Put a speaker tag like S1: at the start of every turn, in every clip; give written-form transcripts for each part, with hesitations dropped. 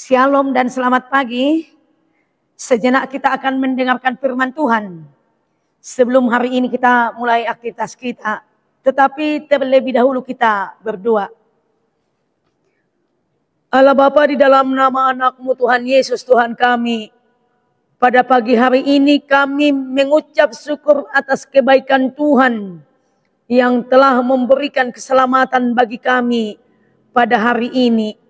S1: Shalom dan selamat pagi. Sejenak kita akan mendengarkan firman Tuhan. Sebelum hari ini kita mulai aktivitas kita, tetapi terlebih dahulu kita berdoa. Allah Bapa, di dalam nama anak-Mu Tuhan Yesus Tuhan kami, pada pagi hari ini kami mengucap syukur atas kebaikan Tuhan yang telah memberikan keselamatan bagi kami pada hari ini.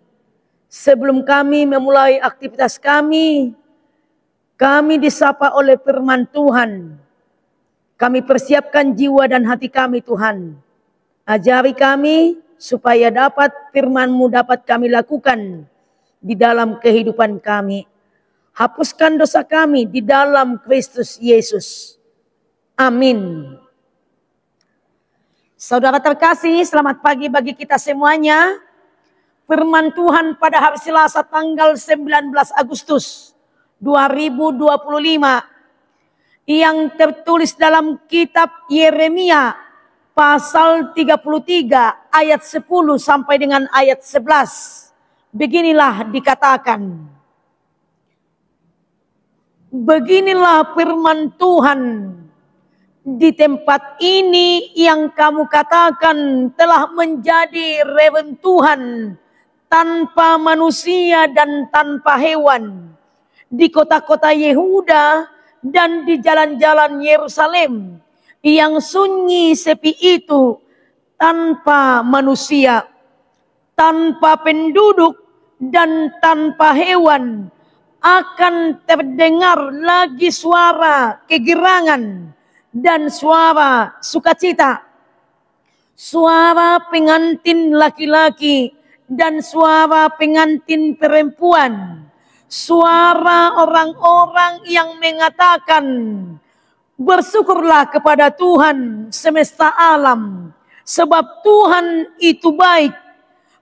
S1: Sebelum kami memulai aktivitas kami disapa oleh firman Tuhan. Kami persiapkan jiwa dan hati kami Tuhan. Ajari kami supaya dapat firman-Mu dapat kami lakukan di dalam kehidupan kami. Hapuskan dosa kami di dalam Kristus Yesus. Amin. Saudara terkasih, selamat pagi bagi kita semuanya. Firman Tuhan pada hari Selasa tanggal 19 Agustus 2025 yang tertulis dalam kitab Yeremia pasal 33 ayat 10 sampai dengan ayat 11. Beginilah dikatakan. Beginilah firman Tuhan. Di tempat ini yang kamu katakan telah menjadi reruntuhan tanpa manusia dan tanpa hewan. Di kota-kota Yehuda dan di jalan-jalan Yerusalem yang sunyi sepi itu, tanpa manusia, tanpa penduduk dan tanpa hewan, akan terdengar lagi suara kegirangan dan suara sukacita, suara pengantin laki-laki dan suara pengantin perempuan, suara orang-orang yang mengatakan, bersyukurlah kepada Tuhan semesta alam, sebab Tuhan itu baik,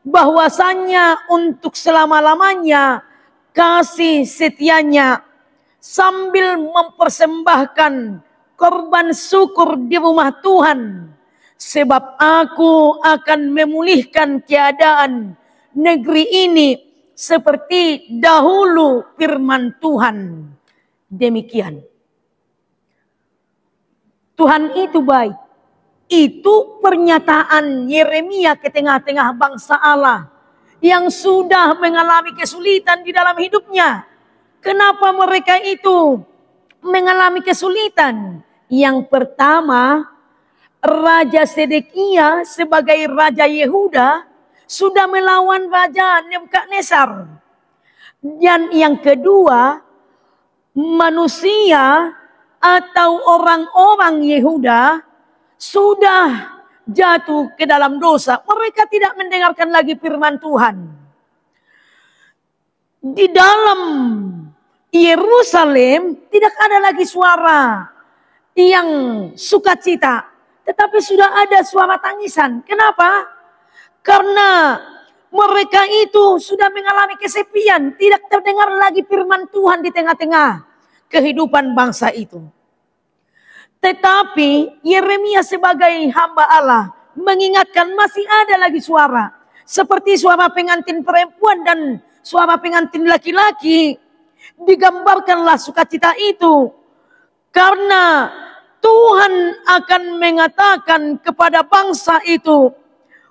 S1: bahwasanya untuk selama-lamanya kasih setianya, sambil mempersembahkan korban syukur di rumah Tuhan. Sebab aku akan memulihkan keadaan negeri ini seperti dahulu, firman Tuhan. Demikian. Tuhan itu baik. Itu pernyataan Yeremia ke tengah-tengah bangsa Allah yang sudah mengalami kesulitan di dalam hidupnya. Kenapa mereka itu mengalami kesulitan? Yang pertama, Raja Sedekia sebagai Raja Yehuda sudah melawan Raja Nebukadnezar. Dan yang kedua, manusia atau orang-orang Yehuda sudah jatuh ke dalam dosa. Mereka tidak mendengarkan lagi firman Tuhan. Di dalam Yerusalem tidak ada lagi suara yang sukacita, tetapi sudah ada suara tangisan. Kenapa? Karena mereka itu sudah mengalami kesepian, tidak terdengar lagi firman Tuhan di tengah-tengah kehidupan bangsa itu. Tetapi Yeremia sebagai hamba Allah mengingatkan masih ada lagi suara, seperti suara pengantin perempuan dan suara pengantin laki-laki. Digambarkanlah sukacita itu, karena Tuhan akan mengatakan kepada bangsa itu,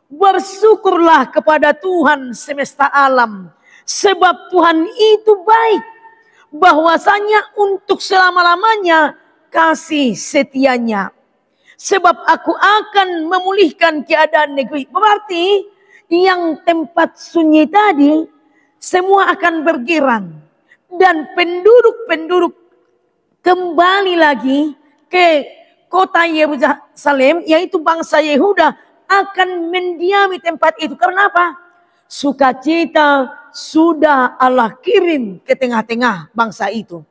S1: bersyukurlah kepada Tuhan semesta alam, sebab Tuhan itu baik, bahwasanya untuk selama-lamanya kasih setianya. Sebab aku akan memulihkan keadaan negeri. Berarti yang tempat sunyi tadi semua akan bergirang. Dan penduduk-penduduk kembali lagi ke kota Yerusalem, yaitu bangsa Yehuda, akan mendiami tempat itu. Karena apa? Sukacita sudah Allah kirim ke tengah-tengah bangsa itu.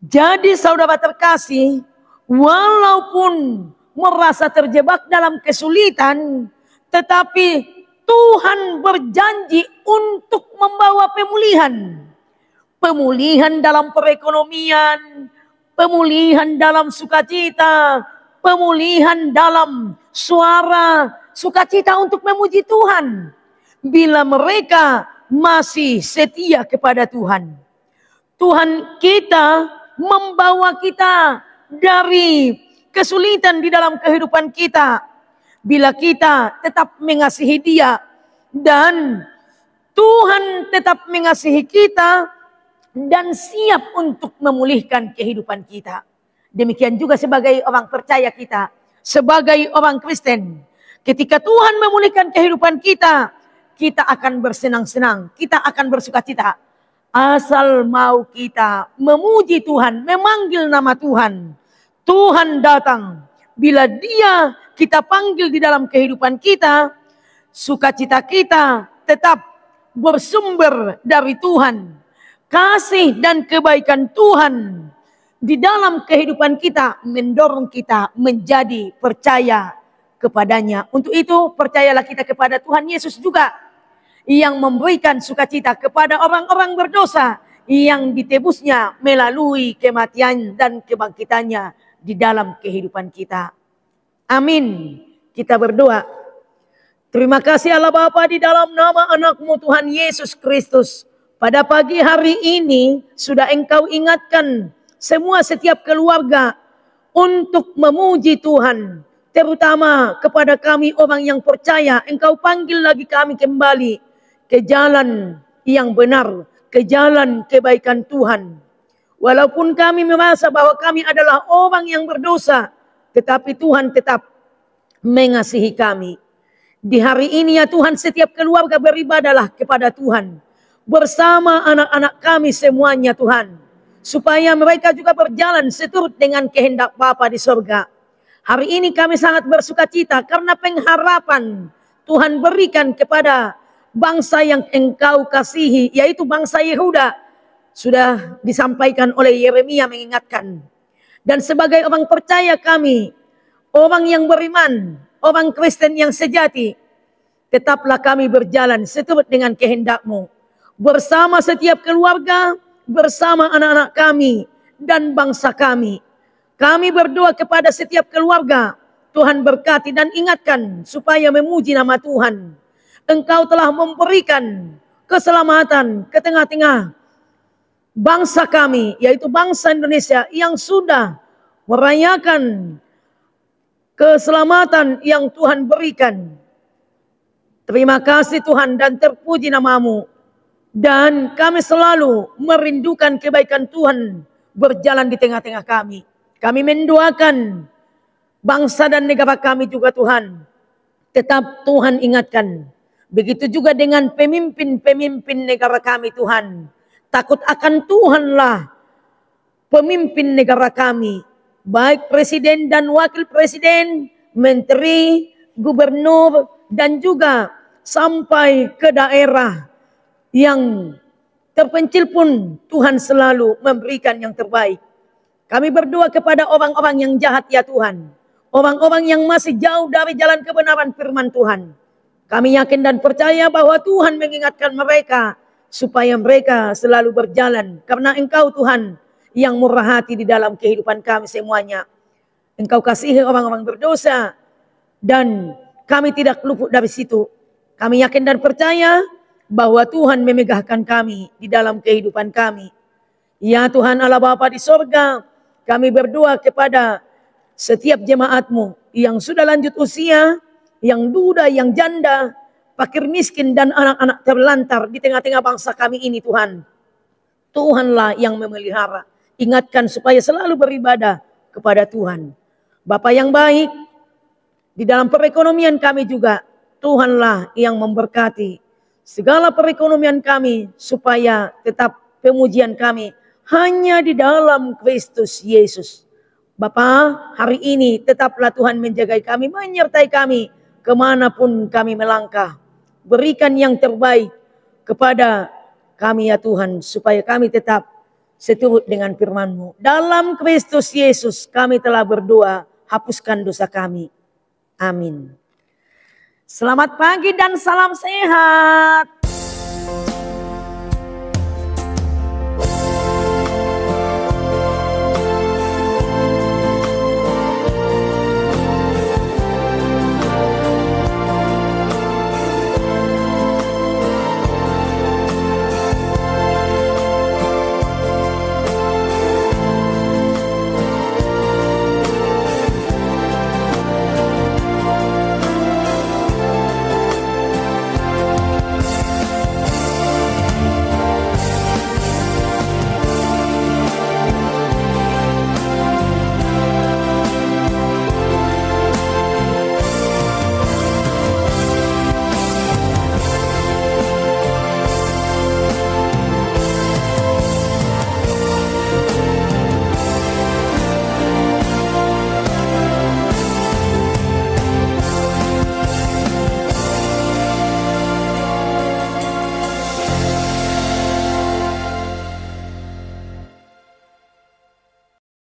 S1: Jadi saudara terkasih, walaupun merasa terjebak dalam kesulitan, tetapi Tuhan berjanji untuk membawa pemulihan. Pemulihan dalam perekonomian, pemulihan dalam sukacita, pemulihan dalam suara sukacita untuk memuji Tuhan. Bila mereka masih setia kepada Tuhan. Tuhan kita membawa kita dari kesulitan di dalam kehidupan kita. Bila kita tetap mengasihi Dia dan Tuhan tetap mengasihi kita dan siap untuk memulihkan kehidupan kita. Demikian juga sebagai orang percaya kita, sebagai orang Kristen. Ketika Tuhan memulihkan kehidupan kita, kita akan bersenang-senang, kita akan bersukacita. Asal mau kita memuji Tuhan, memanggil nama Tuhan. Tuhan datang. Bila Dia kita panggil di dalam kehidupan kita, sukacita kita tetap bersumber dari Tuhan. Kasih dan kebaikan Tuhan di dalam kehidupan kita mendorong kita menjadi percaya kepadanya. Untuk itu percayalah kita kepada Tuhan Yesus juga, yang memberikan sukacita kepada orang-orang berdosa yang ditebusnya melalui kematian dan kebangkitannya di dalam kehidupan kita. Amin. Kita berdoa. Terima kasih Allah Bapa, di dalam nama anak-Mu Tuhan Yesus Kristus. Pada pagi hari ini sudah Engkau ingatkan setiap keluarga untuk memuji Tuhan. Terutama kepada kami orang yang percaya, Engkau panggil lagi kami kembali ke jalan yang benar, ke jalan kebaikan Tuhan. Walaupun kami merasa bahwa kami adalah orang yang berdosa, tetapi Tuhan tetap mengasihi kami. Di hari ini ya Tuhan, setiap keluarga beribadahlah kepada Tuhan bersama anak-anak kami semuanya Tuhan, supaya mereka juga berjalan seturut dengan kehendak Bapa di sorga. Hari ini kami sangat bersukacita karena pengharapan Tuhan berikan kepada bangsa yang Engkau kasihi, yaitu bangsa Yehuda. Sudah disampaikan oleh Yeremia mengingatkan. Dan sebagai orang percaya kami, orang yang beriman, orang Kristen yang sejati, tetaplah kami berjalan seturut dengan kehendak-Mu. Bersama setiap keluarga, bersama anak-anak kami dan bangsa kami. Kami berdoa kepada setiap keluarga, Tuhan berkati dan ingatkan supaya memuji nama Tuhan. Engkau telah memberikan keselamatan ke tengah-tengah bangsa kami, yaitu bangsa Indonesia yang sudah merayakan keselamatan yang Tuhan berikan. Terima kasih Tuhan dan terpuji nama-Mu. Dan kami selalu merindukan kebaikan Tuhan berjalan di tengah-tengah kami. Kami mendoakan bangsa dan negara kami juga Tuhan. Tetap Tuhan ingatkan. Begitu juga dengan pemimpin-pemimpin negara kami Tuhan. Takut akan Tuhanlah pemimpin negara kami. Baik presiden dan wakil presiden, menteri, gubernur, dan juga sampai ke daerah yang terpencil pun Tuhan selalu memberikan yang terbaik. Kami berdoa kepada orang-orang yang jahat ya Tuhan. Orang-orang yang masih jauh dari jalan kebenaran firman Tuhan. Kami yakin dan percaya bahwa Tuhan mengingatkan mereka supaya mereka selalu berjalan. Karena Engkau Tuhan yang murah hati di dalam kehidupan kami semuanya. Engkau kasihi orang-orang berdosa. Dan kami tidak luput dari situ. Kami yakin dan percaya bahwa Tuhan memegahkan kami di dalam kehidupan kami. Ya Tuhan Allah Bapa di sorga, kami berdoa kepada setiap jemaat-Mu yang sudah lanjut usia, yang duda, yang janda, fakir miskin dan anak-anak terlantar di tengah-tengah bangsa kami ini Tuhan. Tuhanlah yang memelihara. Ingatkan supaya selalu beribadah kepada Tuhan. Bapa yang baik, di dalam perekonomian kami juga, Tuhanlah yang memberkati segala perekonomian kami supaya tetap pemujian kami hanya di dalam Kristus Yesus. Bapa, hari ini tetaplah Tuhan menjaga kami, menyertai kami kemanapun kami melangkah. Berikan yang terbaik kepada kami ya Tuhan, supaya kami tetap seturut dengan firman-Mu. Dalam Kristus Yesus kami telah berdoa, hapuskan dosa kami. Amin. Selamat pagi dan salam sehat.